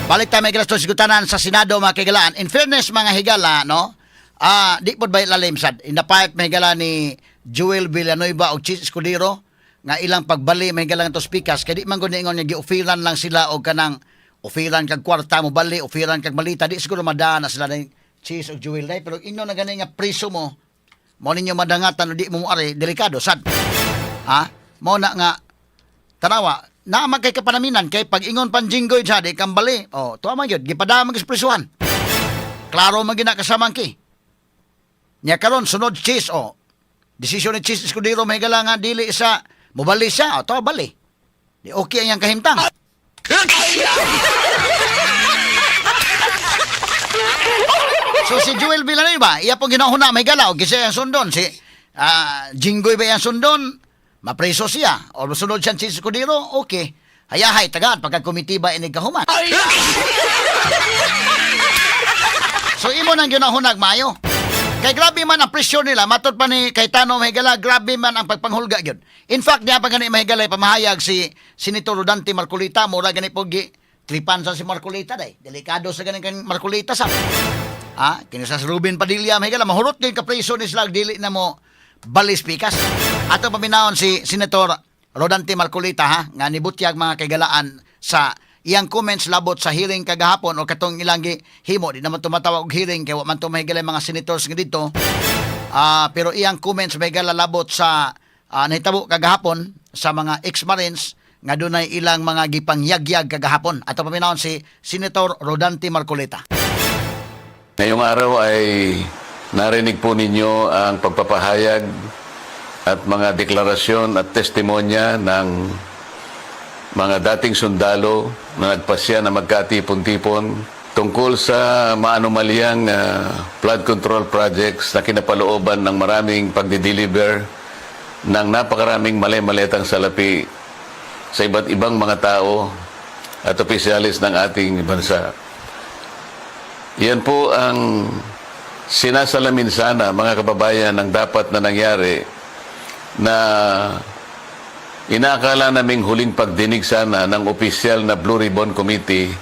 Balik tayo may higala sa sigutanan sa Senado mga kaigalaan. In fairness mga higala, no? Di po ba ilalim sad? In the part may higala ni Joel Villanueva o Chis Escudero nga ilang pagbali may higala to speakers kay di man gud ingon nga gi-offeran lang sila og kanang offeran kag kwarta mo bali, offeran kag malita di siguro madana sila ni Chis o Joel day pero ingon na gani nga preso mo ninyo madangatan o di mo ari delikado sad. Mo na nga tanawa na magkay kapanaminan kay pag ingon panjinggoy sa di kambali. Tuwa man gyud gipadamag sa prisuhan. Klaro man gina kasamang ki. Nya karon sunod Chis desisyon ni Chis Escudero may nga dili sa mobali siya tuwa bali. Di okay ang kahimtang. So si Joel Villanueva iya pong ginahuna may gala og gisa ang sundon si Jinggoy ba ang sundon mapreso siya o sunod siya si Escudero, okay. Hayahay, tagad, pagka-komitiba inig kahuman. So, imo nang ginahunag mayo. Kay grabe man ang presyon nila, matod pa ni Cayetano Mahigala, grabe man ang pagpanghulga yun. In fact, niya pa gani Mahigala, pamahayag si Senator Rodante Marcolita, mura gani po tripan sa si Marcolita, day. Delikado sa gani kan Marcolita sa. Kinasa si Ruben Padilla, Mahigala, mahurot din ka-preso ni Slag, dili na mo balis pikas. Ato paminahon si Senator Rodante Marcolita nga nibutyag mga kagalaan sa iyang comments labot sa hearing kagahapon o katong ilang himo di naman tumatawag og hearing kay wa man to mahigala mga senators nga dito. Pero iyang comments mahigala labot sa nahitabo kagahapon sa mga ex-marines nga dunay ilang mga gipangyagyag kagahapon. Ato paminahon si Senator Rodante Marcolita. Ngayong araw ay narinig po ninyo ang pagpapahayag at mga deklarasyon at testimonya ng mga dating sundalo na nagpasya na magkatipon-tipon tungkol sa maanumalyang flood control projects na kinapalooban ng maraming pagdideliver ng napakaraming mali-malitang salapi sa iba't ibang mga tao at opisyalis ng ating bansa. Yan po ang sinasalamin sana mga kababayan ng dapat na nangyari na inaakala naming huling pagdinig sana ng opisyal na Blue Ribbon Committee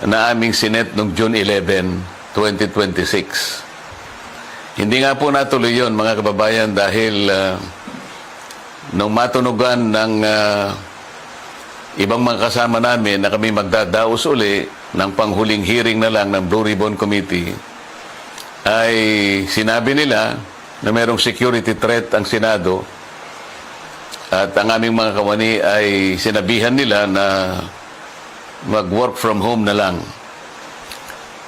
na aming Senate noong June 11, 2026. Hindi nga po natuloy yun mga kababayan dahil nung matunugan ng ibang mga kasama namin na kami magdadaos uli ng panghuling hearing na lang ng Blue Ribbon Committee ay sinabi nila na mayroong security threat ang Senado at ang aming mga kawani ay sinabihan nila na mag-work from home na lang.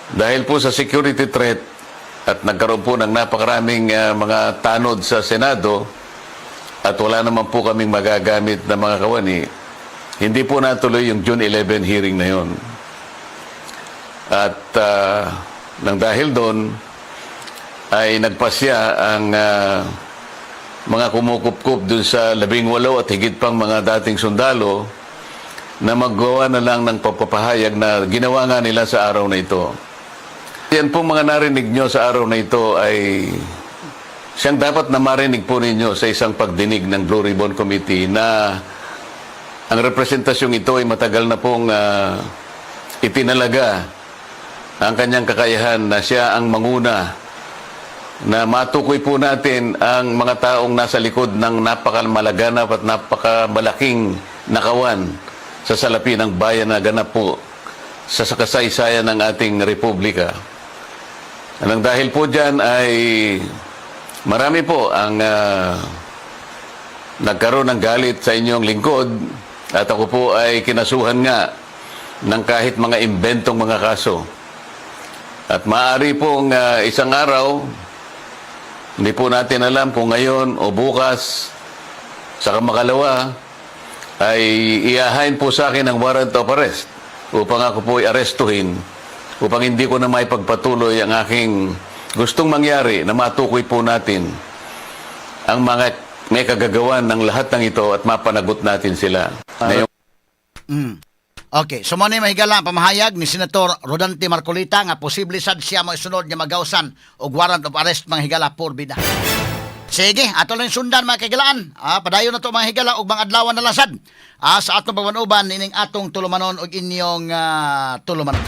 Dahil po sa security threat at nagkaroon po ng napakaraming mga tanod sa Senado at wala naman po kaming magagamit na mga kawani, hindi po natuloy yung June 11 hearing na yon. At nang dahil doon, ay nagpasya ang mga kumukup-kup dun sa 18 at higit pang mga dating sundalo na maggawa na lang ng papapahayag na ginawa nga nila sa araw na ito. Yan pong mga narinig nyo sa araw na ito ay siyang dapat na marinig po ninyo sa isang pagdinig ng Blue Ribbon Committee na ang representasyong ito ay matagal na pong itinalaga ang kanyang kakayahan na siya ang manguna na matukoy po natin ang mga taong nasa likod ng napakamalaganap at napakamalaking nakawan sa salapi ng bayan na ganap po sa kasaysayan ng ating republika. Nang dahil po dyan ay marami po ang nagkaroon ng galit sa inyong lingkod at ako po ay kinasuhan nga ng kahit mga imbentong mga kaso. At maaari pong isang araw, hindi po natin alam kung ngayon o bukas sa makalawa ay iahain po sa akin ang warrant of arrest upang ako po ay arestuhin upang hindi ko na maipagpatuloy ang aking gustong mangyari na matukoy po natin ang mga may kagagawan ng lahat ng ito at mapanagot natin sila. Okay, so mo ni mahigala pamahayag ni Senator Rodante Marcolita nga posible sad siya mo isunod nga magawsan og warrant of arrest mga higala por bida. Sige, ato lang sundan mga kahigalaan. Padayon na to mga higala ug mga adlawan na lasad. Sa atong pagmanuban ining atong tulumanon ug inyong tulumanon.